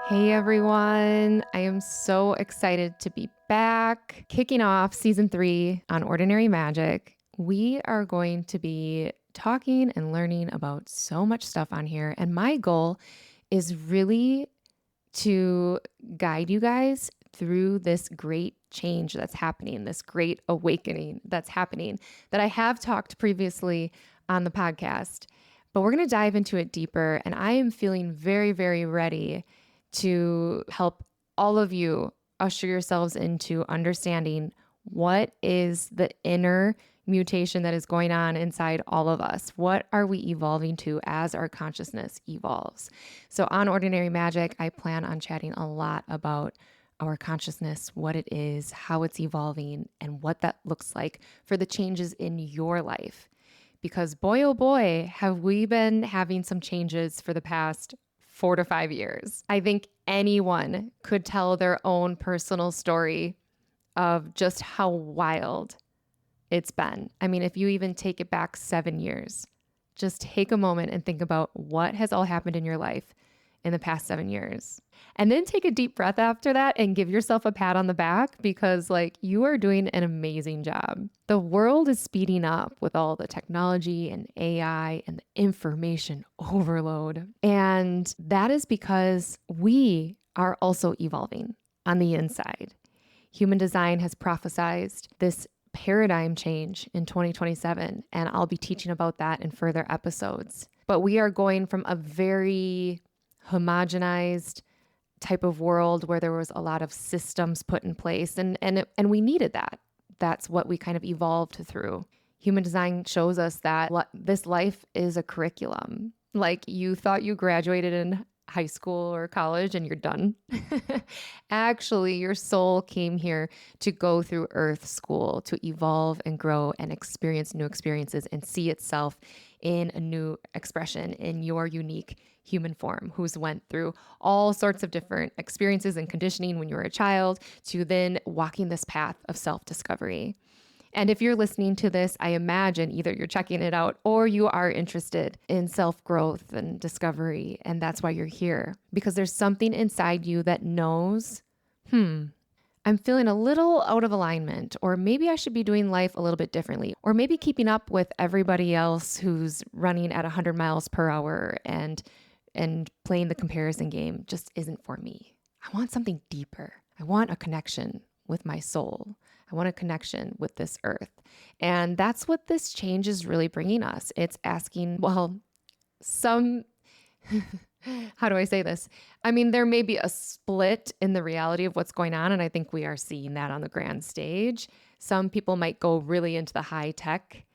Hey everyone, I am so excited to be back, kicking off season 3 on Ordinary Magic. We are going to be talking and learning about so much stuff on here, and my goal is really to guide you guys through this great change that's happening, this great awakening that's happening that I have talked previously on the podcast. But we're going to dive into it deeper, and I am feeling very, very ready to help all of you usher yourselves into understanding what is the inner mutation that is going on inside all of us. What are we evolving to as our consciousness evolves? So, on Ordinary Magic, I plan on chatting a lot about our consciousness, what it is, how it's evolving, and what that looks like for the changes in your life. Because boy, oh boy, have we been having some changes for the past 4 to 5 years. I think anyone could tell their own personal story of just how wild it's been. I mean, if you even take it back 7 years, just take a moment and think about what has all happened in your life in the past 7 years. And then take a deep breath after that and give yourself a pat on the back because, you are doing an amazing job. The world is speeding up with all the technology and AI and the information overload. And that is because we are also evolving on the inside. Human design has prophesized this paradigm change in 2027, and I'll be teaching about that in further episodes. But we are going from a very homogenized type of world where there was a lot of systems put in place, and we needed that. That's what we kind of evolved through. Human design shows us that this life is a curriculum. Like, you thought you graduated in high school or college and you're done. Actually, your soul came here to go through Earth school, to evolve and grow and experience new experiences and see itself in a new expression in your unique human form, who's went through all sorts of different experiences and conditioning when you were a child to then walking this path of self-discovery. And if you're listening to this, I imagine either you're checking it out or you are interested in self-growth and discovery. And that's why you're here, because there's something inside you that knows, I'm feeling a little out of alignment, or maybe I should be doing life a little bit differently, or maybe keeping up with everybody else who's running at 100 miles per hour and playing the comparison game just isn't for me. I want something deeper. I want a connection with my soul. I want a connection with this earth. And that's what this change is really bringing us. It's asking, how do I say this? I mean, there may be a split in the reality of what's going on, and I think we are seeing that on the grand stage. Some people might go really into the high tech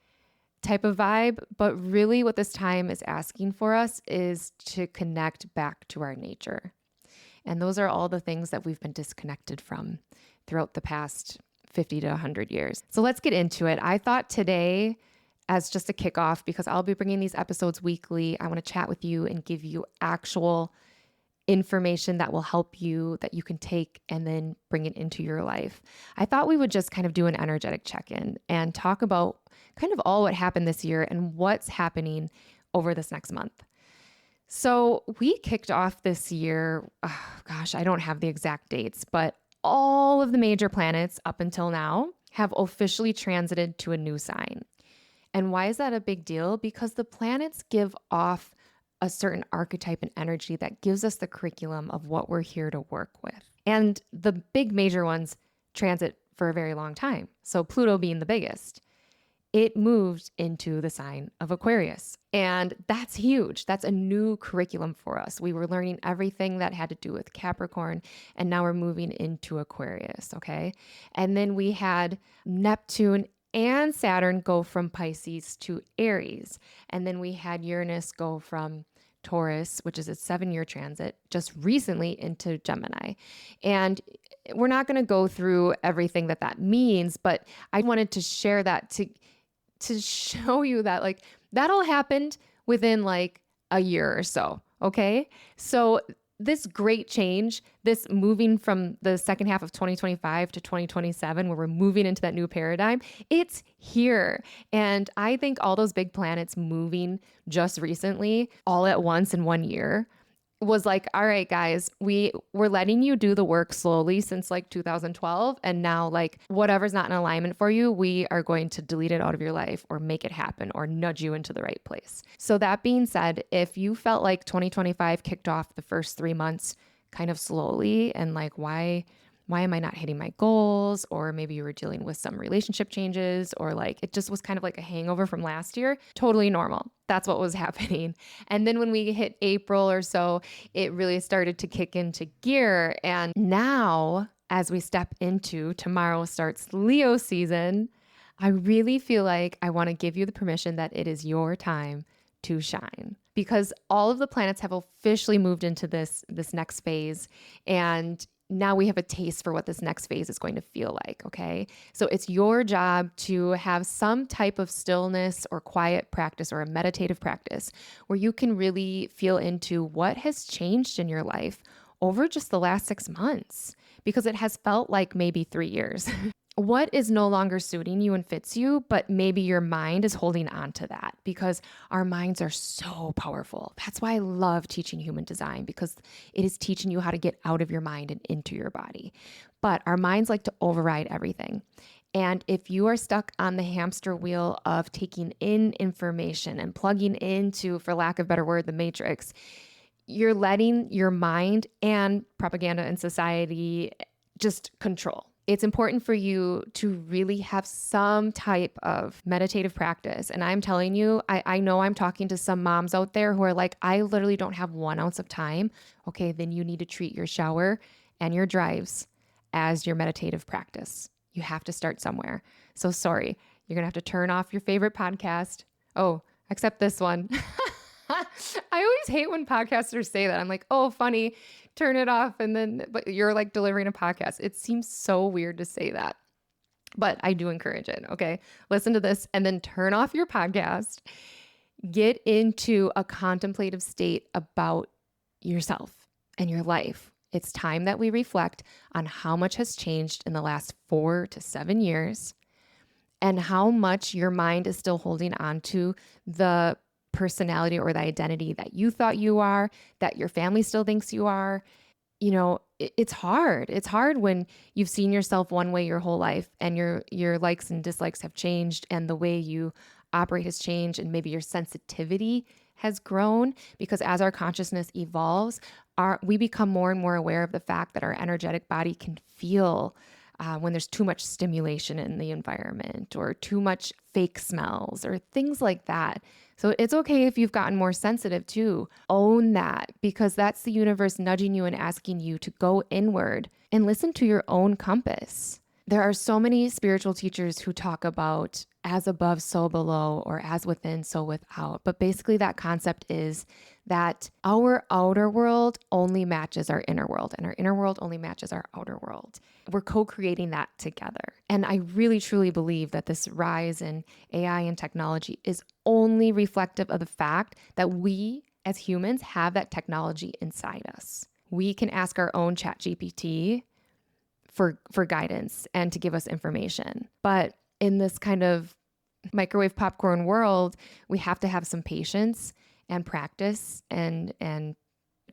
type of vibe, but really what this time is asking for us is to connect back to our nature. And those are all the things that we've been disconnected from throughout the past 50 to 100 years. So let's get into it. I thought today, as just a kickoff, because I'll be bringing these episodes weekly, I want to chat with you and give you actual information that will help you, that you can take and then bring it into your life. I thought we would just kind of do an energetic check-in and talk about kind of all what happened this year and what's happening over this next month. So we kicked off this year, I don't have the exact dates, but all of the major planets up until now have officially transited to a new sign. And why is that a big deal? Because the planets give off a certain archetype and energy that gives us the curriculum of what we're here to work with. And the big major ones transit for a very long time. So Pluto being the biggest, it moved into the sign of Aquarius. And that's huge. That's a new curriculum for us. We were learning everything that had to do with Capricorn, and now we're moving into Aquarius, okay? And then we had Neptune and Saturn go from Pisces to Aries. And then we had Uranus go from Taurus, which is a 7-year transit, just recently into Gemini. And we're not going to go through everything that means, but I wanted to share that to show you that that all happened within a year or so. Okay. So this great change, this moving from the second half of 2025 to 2027, where we're moving into that new paradigm, it's here. And I think all those big planets moving just recently all at once in one year was like, all right, guys, we're letting you do the work slowly since like 2012. And now like whatever's not in alignment for you, we are going to delete it out of your life or make it happen or nudge you into the right place. So that being said, if you felt like 2025 kicked off the first 3 months kind of slowly and like, why am I not hitting my goals? Or maybe you were dealing with some relationship changes, or like it just was kind of like a hangover from last year. Totally normal. That's what was happening. And then when we hit April or so, it really started to kick into gear. And now, as we step into tomorrow starts Leo season, I really feel like I want to give you the permission that it is your time to shine, because all of the planets have officially moved into this next phase, and now we have a taste for what this next phase is going to feel like, okay? So it's your job to have some type of stillness or quiet practice or a meditative practice where you can really feel into what has changed in your life over just the last 6 months, because it has felt like maybe 3 years. What is no longer suiting you and fits you, but maybe your mind is holding on to that, because our minds are so powerful. That's why I love teaching human design, because it is teaching you how to get out of your mind and into your body. But our minds like to override everything. And if you are stuck on the hamster wheel of taking in information and plugging into, for lack of a better word, the matrix, you're letting your mind and propaganda and society just control. It's important for you to really have some type of meditative practice. And I'm telling you, I know I'm talking to some moms out there who are like, I literally don't have 1 ounce of time. Okay, then you need to treat your shower and your drives as your meditative practice. You have to start somewhere. So sorry, you're going to have to turn off your favorite podcast. Oh, except this one. I always hate when podcasters say that. I'm like, oh, funny, turn it off. And then, but you're like delivering a podcast. It seems so weird to say that, but I do encourage it. Okay. Listen to this and then turn off your podcast. Get into a contemplative state about yourself and your life. It's time that we reflect on how much has changed in the last 4 to 7 years and how much your mind is still holding on to the personality or the identity that you thought you are, that your family still thinks you are. You know, it's hard. It's hard when you've seen yourself one way your whole life and your likes and dislikes have changed and the way you operate has changed, and maybe your sensitivity has grown, because as our consciousness evolves, we become more and more aware of the fact that our energetic body can feel when there's too much stimulation in the environment or too much fake smells or things like that. So it's okay if you've gotten more sensitive too. Own that, because that's the universe nudging you and asking you to go inward and listen to your own compass. There are so many spiritual teachers who talk about as above, so below, or as within, so without. But basically that concept is that our outer world only matches our inner world, and our inner world only matches our outer world. We're co-creating that together. And I really, truly believe that this rise in AI and technology is only reflective of the fact that we as humans have that technology inside us. We can ask our own ChatGPT for guidance and to give us information. But in this kind of microwave popcorn world, we have to have some patience and practice and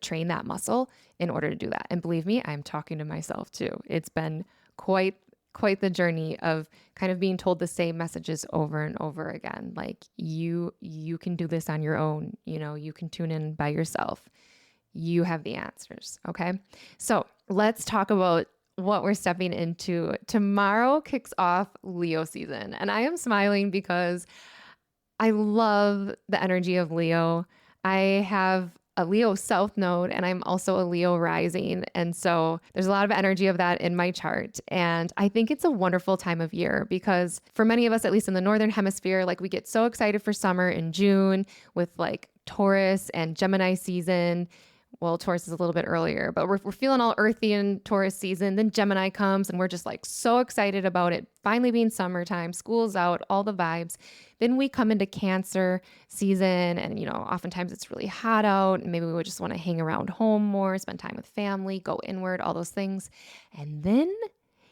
train that muscle in order to do that. And believe me, I'm talking to myself too. It's been quite the journey of kind of being told the same messages over and over again. Like you can do this on your own. You know, you can tune in by yourself. You have the answers. Okay. So let's talk about what we're stepping into. Tomorrow kicks off Leo season, and I am smiling because I love the energy of Leo. I have a Leo South node and I'm also a Leo rising. And so there's a lot of energy of that in my chart. And I think it's a wonderful time of year because for many of us, at least in the Northern Hemisphere, like we get so excited for summer in June with like Taurus and Gemini season. Well, Taurus is a little bit earlier, but we're feeling all earthy in Taurus season. Then Gemini comes and we're just like so excited about it finally being summertime, school's out, all the vibes. Then we come into Cancer season and, you know, oftentimes it's really hot out and maybe we would just want to hang around home more, spend time with family, go inward, all those things. And then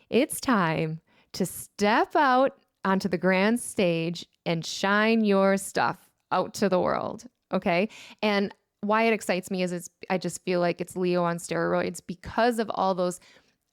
it's time to step out onto the grand stage and shine your stuff out to the world. Okay. And why it excites me is I just feel like it's Leo on steroids because of all those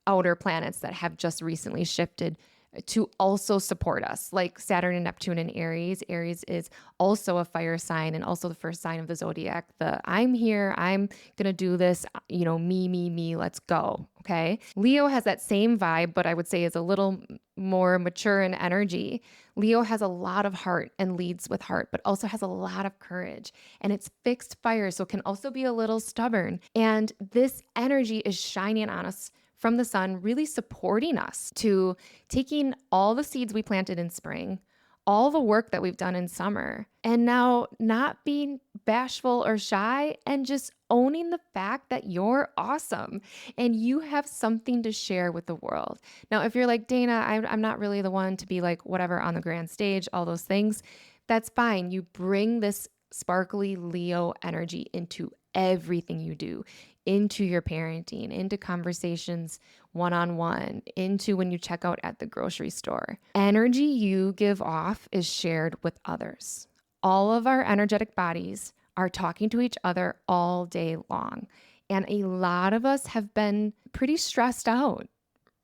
outer planets that have just recently shifted to also support us, like Saturn and Neptune in Aries. Aries is also a fire sign and also the first sign of the zodiac. I'm here, I'm going to do this, me, let's go. Okay. Leo has that same vibe, but I would say is a little more mature in energy. Leo has a lot of heart and leads with heart, but also has a lot of courage, and it's fixed fire. So it can also be a little stubborn. And this energy is shining on us from the sun, really supporting us to taking all the seeds we planted in spring, all the work that we've done in summer, and now not being bashful or shy and just owning the fact that you're awesome and you have something to share with the world. Now, if you're like, Dana, I'm not really the one to be like whatever on the grand stage, all those things, that's fine. You bring this sparkly Leo energy into everything you do, into your parenting, into conversations one-on-one, into when you check out at the grocery store. Energy you give off is shared with others. All of our energetic bodies are talking to each other all day long. And a lot of us have been pretty stressed out,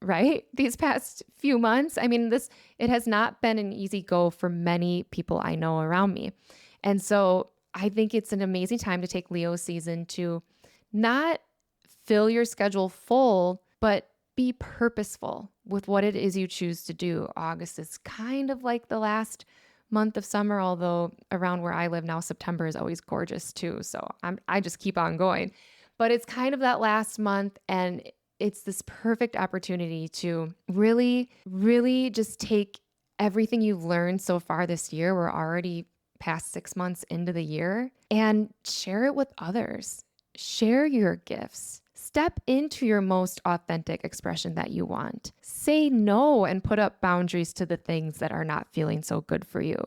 right? These past few months. I mean, it has not been an easy go for many people I know around me. And so I think it's an amazing time to take Leo season to not fill your schedule full, but be purposeful with what it is you choose to do. August is kind of like the last month of summer, although around where I live now, September is always gorgeous too. So I just keep on going. But it's kind of that last month, and it's this perfect opportunity to really, really just take everything you've learned so far this year. We're already past 6 months into the year, and share it with others. Share your gifts. Step into your most authentic expression that you want. Say no and put up boundaries to the things that are not feeling so good for you.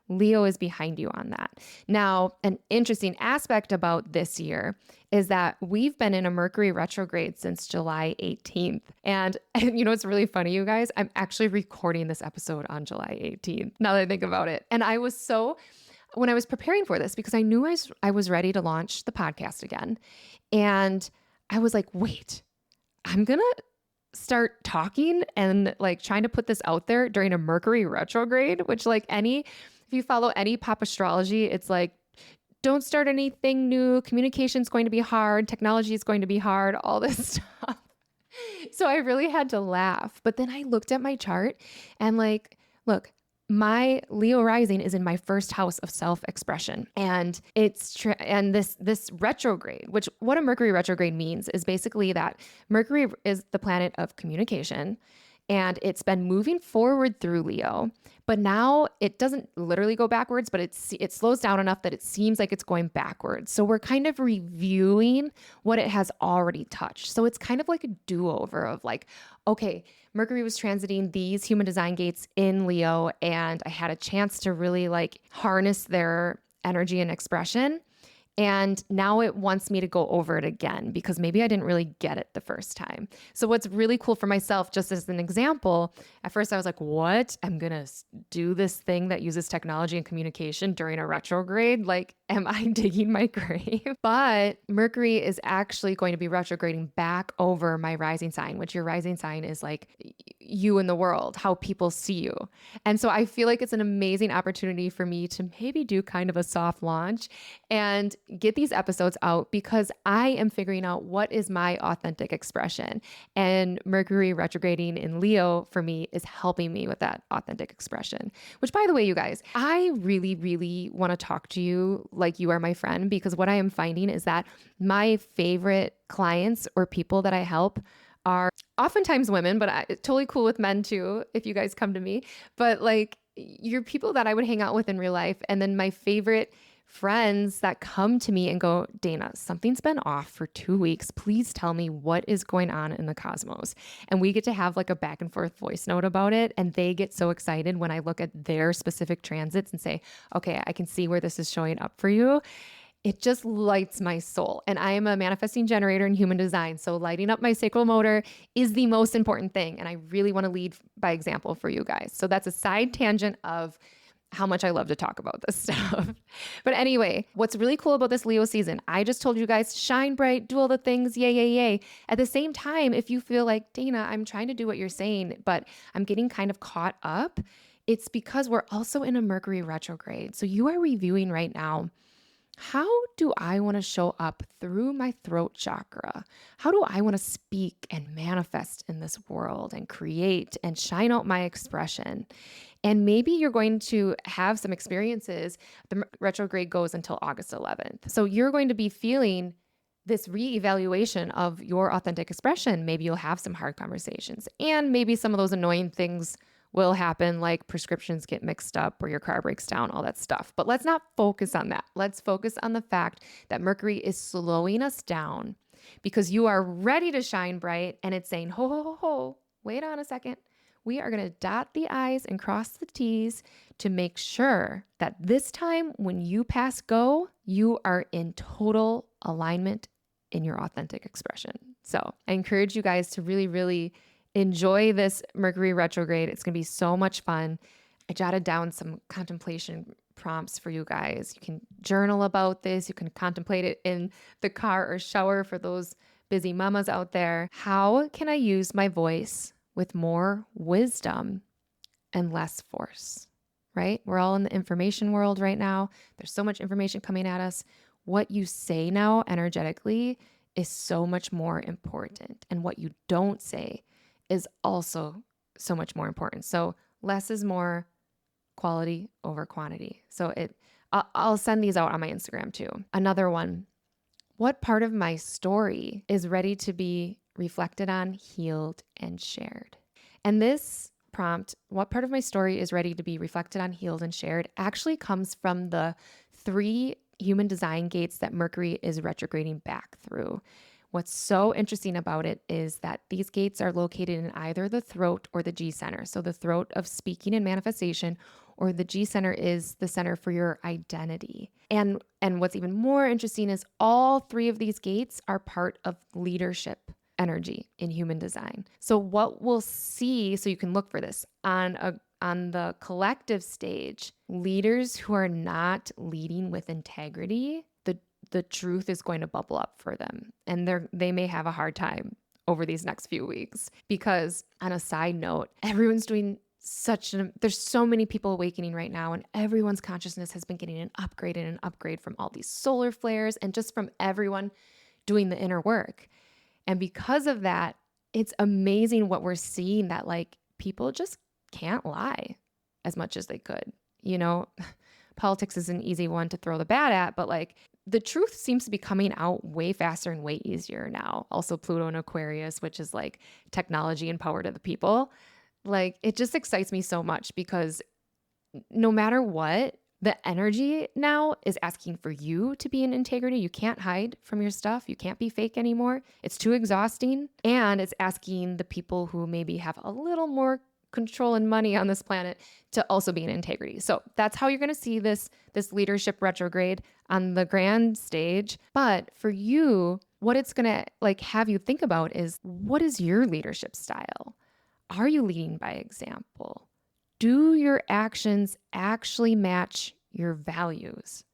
Leo is behind you on that. Now, an interesting aspect about this year is that we've been in a Mercury retrograde since July 18th. And it's really funny, you guys. I'm actually recording this episode on July 18th, now that I think about it. And when I was preparing for this, because I knew I was ready to launch the podcast again. And I was like, wait, I'm going to start talking and like trying to put this out there during a Mercury retrograde, which if you follow any pop astrology, it's like, don't start anything new. Communication's going to be hard. Technology is going to be hard, all this stuff. So I really had to laugh. But then I looked at my chart and look, my Leo rising is in my first house of self-expression, and this retrograde, which what a Mercury retrograde means is basically that Mercury is the planet of communication, and it's been moving forward through Leo, but now it doesn't literally go backwards, but it slows down enough that it seems like it's going backwards. So we're kind of reviewing what it has already touched. So it's kind of like a do-over of like, okay, Mercury was transiting these human design gates in Leo, and I had a chance to really harness their energy and expression. And now it wants me to go over it again because maybe I didn't really get it the first time. So what's really cool for myself, just as an example, at first I was like, what? I'm going to do this thing that uses technology and communication during a retrograde? Am I digging my grave? But Mercury is actually going to be retrograding back over my rising sign, which your rising sign is like you in the world, how people see you. And so I feel like it's an amazing opportunity for me to maybe do kind of a soft launch and get these episodes out because I am figuring out what is my authentic expression. And Mercury retrograding in Leo for me is helping me with that authentic expression, which by the way, you guys, I really, really want to talk to you like you are my friend, because what I am finding is that my favorite clients or people that I help are oftentimes women, but totally cool with men too, if you guys come to me. But you're people that I would hang out with in real life. And then my favorite friends that come to me and go, Dana, something's been off for 2 weeks. Please tell me what is going on in the cosmos. And we get to have a back and forth voice note about it. And they get so excited when I look at their specific transits and say, okay, I can see where this is showing up for you. It just lights my soul. And I am a manifesting generator in human design. So lighting up my sacral motor is the most important thing. And I really want to lead by example for you guys. So that's a side tangent of how much I love to talk about this stuff. But anyway, what's really cool about this Leo season, I just told you guys, shine bright, do all the things, yay, yay, yay. At the same time, if you feel like, Dana, I'm trying to do what you're saying, but I'm getting kind of caught up, it's because we're also in a Mercury retrograde. So you are reviewing right now, how do I want to show up through my throat chakra? How do I want to speak and manifest in this world and create and shine out my expression? And maybe you're going to have some experiences. The retrograde goes until August 11th. So you're going to be feeling this reevaluation of your authentic expression. Maybe you'll have some hard conversations, and maybe some of those annoying things will happen, like prescriptions get mixed up or your car breaks down, all that stuff. But let's not focus on that. Let's focus on the fact that Mercury is slowing us down because you are ready to shine bright, and it's saying, ho, ho, ho, ho, wait on a second. We are going to dot the I's and cross the T's to make sure that this time when you pass go, you are in total alignment in your authentic expression. So I encourage you guys to really, really enjoy this Mercury retrograde. It's going to be so much fun. I jotted down some contemplation prompts for you guys. You can journal about this. You can contemplate it in the car or shower for those busy mamas out there. How can I use my voice with more wisdom and less force, right? We're all in the information world right now. There's so much information coming at us. What you say now energetically is so much more important. And what you don't say is also so much more important. So less is more, quality over quantity. So I'll send these out on my Instagram too. Another one, what part of my story is ready to be reflected on, healed, and shared? And this prompt, what part of my story is ready to be reflected on, healed, and shared, actually comes from the 3 human design gates that Mercury is retrograding back through. What's so interesting about it is that these gates are located in either the throat or the G center. So the throat of speaking and manifestation, or the G center is the center for your identity. And what's even more interesting is all 3 of these gates are part of leadership energy in human design. So what we'll see, so you can look for this on the collective stage, leaders who are not leading with integrity, the truth is going to bubble up for them. And they may have a hard time over these next few weeks because, on a side note, everyone's doing there's so many people awakening right now, and everyone's consciousness has been getting an upgrade from all these solar flares and just from everyone doing the inner work. And because of that, it's amazing what we're seeing, that like people just can't lie as much as they could. You know, politics is an easy one to throw the bat at, but like the truth seems to be coming out way faster and way easier now. Also Pluto and Aquarius, which is like technology and power to the people. Like it just excites me so much because no matter what, the energy now is asking for you to be in integrity. You can't hide from your stuff. You can't be fake anymore. It's too exhausting. And it's asking the people who maybe have a little more control and money on this planet to also be in integrity. So that's how you're going to see this leadership retrograde on the grand stage. But for you, what it's going to like have you think about is, what is your leadership style? Are you leading by example? Do your actions actually match your values?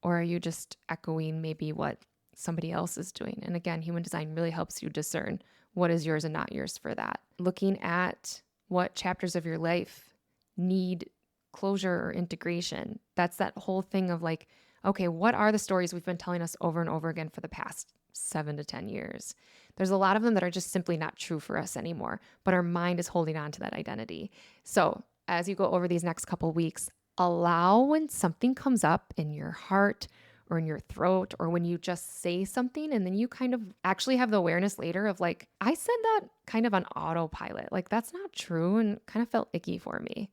Or are you just echoing maybe what somebody else is doing? And again, human design really helps you discern what is yours and not yours for that. Looking at what chapters of your life need closure or integration. That's that whole thing of like, okay, what are the stories we've been telling us over and over again for the past 7 to 10 years? There's a lot of them that are just simply not true for us anymore, but our mind is holding on to that identity. So as you go over these next couple weeks, allow when something comes up in your heart or in your throat, or when you just say something and then you kind of actually have the awareness later of like, I said that kind of on autopilot. Like that's not true and kind of felt icky for me.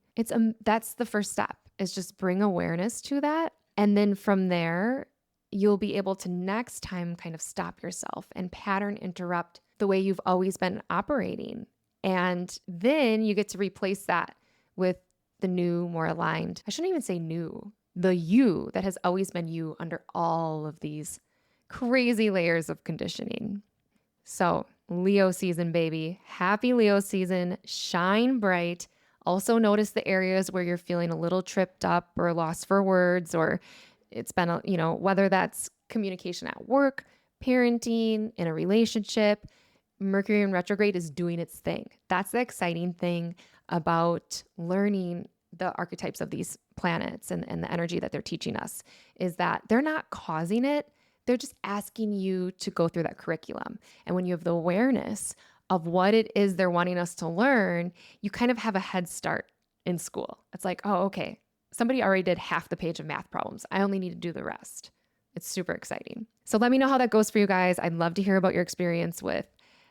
That's the first step, is just bring awareness to that. And then from there, you'll be able to next time kind of stop yourself and pattern interrupt the way you've always been operating. And then you get to replace that with the new, more aligned, I shouldn't even say new, the you that has always been you under all of these crazy layers of conditioning. So Leo season, baby. Happy Leo season. Shine bright. Also notice the areas where you're feeling a little tripped up or lost for words, or it's been, whether that's communication at work, parenting, in a relationship. Mercury in retrograde is doing its thing. That's the exciting thing about learning the archetypes of these planets and the energy that they're teaching us is that they're not causing it. They're just asking you to go through that curriculum. And when you have the awareness of what it is they're wanting us to learn, you kind of have a head start in school. It's like, oh, okay, somebody already did half the page of math problems. I only need to do the rest. It's super exciting. So let me know how that goes for you guys. I'd love to hear about your experience with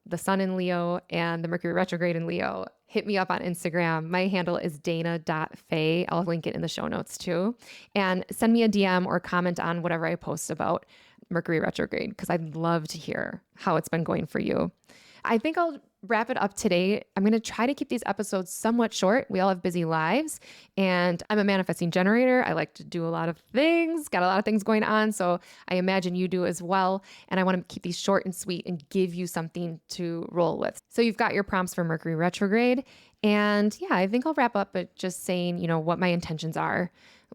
the sun in Leo and the Mercury retrograde in Leo. Hit me up on Instagram. My handle is dana.faye. I'll link it in the show notes too. And send me a DM or comment on whatever I post about Mercury retrograde, because I'd love to hear how it's been going for you. I think I'll wrap it up today. I'm going to try to keep these episodes somewhat short. We all have busy lives, and I'm a manifesting generator. I like to do a lot of things, got a lot of things going on. So I imagine you do as well. And I want to keep these short and sweet and give you something to roll with. So you've got your prompts for Mercury retrograde. And yeah, I think I'll wrap up by just saying, what my intentions are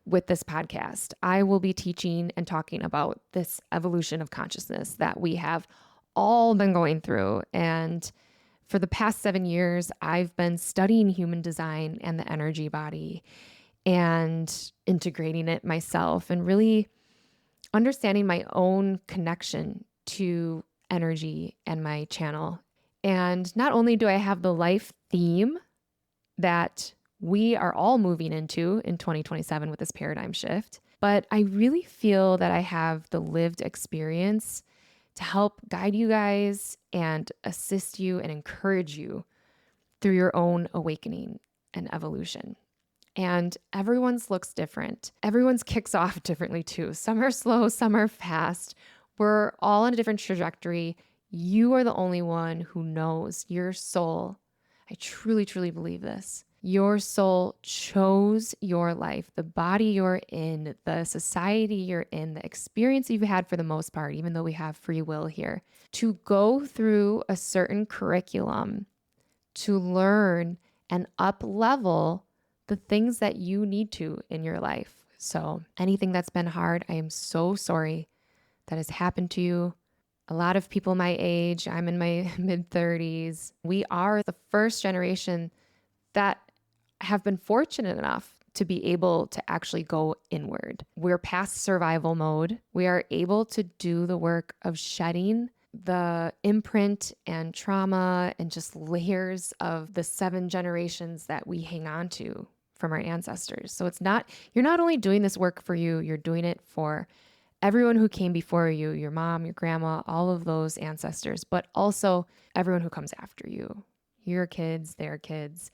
with this podcast. I will be teaching and talking about this evolution of consciousness that we have all been going through. And for the past 7 years, I've been studying human design and the energy body and integrating it myself and really understanding my own connection to energy and my channel. And not only do I have the life theme that we are all moving into in 2027 with this paradigm shift, but I really feel that I have the lived experience to help guide you guys and assist you and encourage you through your own awakening and evolution. And everyone's looks different. Everyone's kicks off differently too. Some are slow, some are fast. We're all on a different trajectory. You are the only one who knows your soul. I truly, truly believe this. Your soul chose your life, the body you're in, the society you're in, the experience you've had for the most part, even though we have free will here, to go through a certain curriculum to learn and up level the things that you need to in your life. So anything that's been hard, I am so sorry that has happened to you. A lot of people my age, I'm in my mid 30s. We are the first generation that have been fortunate enough to be able to actually go inward. We're past survival mode. We are able to do the work of shedding the imprint and trauma and just layers of the 7 generations that we hang on to from our ancestors. So you're not only doing this work for you, you're doing it for everyone who came before you, your mom, your grandma, all of those ancestors, but also everyone who comes after you, your kids, their kids.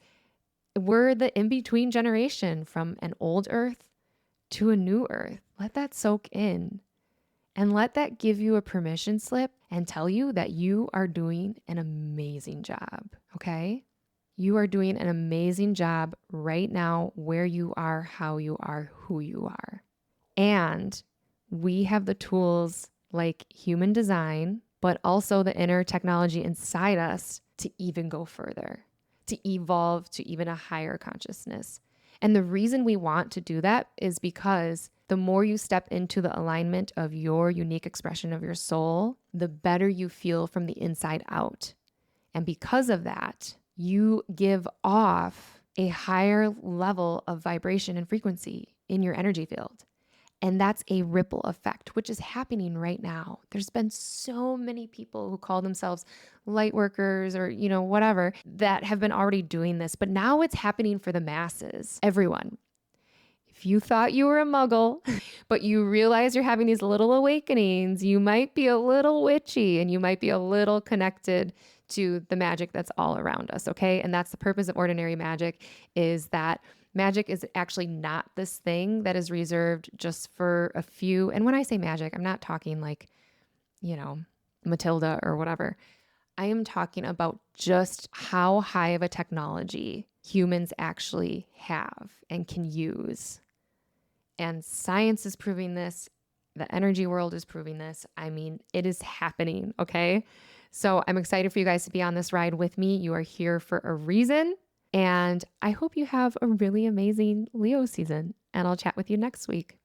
We're the in-between generation from an old earth to a new earth. Let that soak in and let that give you a permission slip and tell you that you are doing an amazing job, okay? You are doing an amazing job right now where you are, how you are, who you are. And we have the tools like human design, but also the inner technology inside us to even go further, to evolve to even a higher consciousness. And the reason we want to do that is because the more you step into the alignment of your unique expression of your soul, the better you feel from the inside out. And because of that, you give off a higher level of vibration and frequency in your energy field. And that's a ripple effect, which is happening right now. There's been so many people who call themselves light workers or, whatever, that have been already doing this. But now it's happening for the masses, everyone. If you thought you were a muggle, but you realize you're having these little awakenings, you might be a little witchy and you might be a little connected to the magic that's all around us, okay? And that's the purpose of ordinary magic, is that magic is actually not this thing that is reserved just for a few. And when I say magic, I'm not talking like, Matilda or whatever. I am talking about just how high of a technology humans actually have and can use. And science is proving this. The energy world is proving this. I mean, it is happening, okay? So I'm excited for you guys to be on this ride with me. You are here for a reason. And I hope you have a really amazing Leo season, and I'll chat with you next week.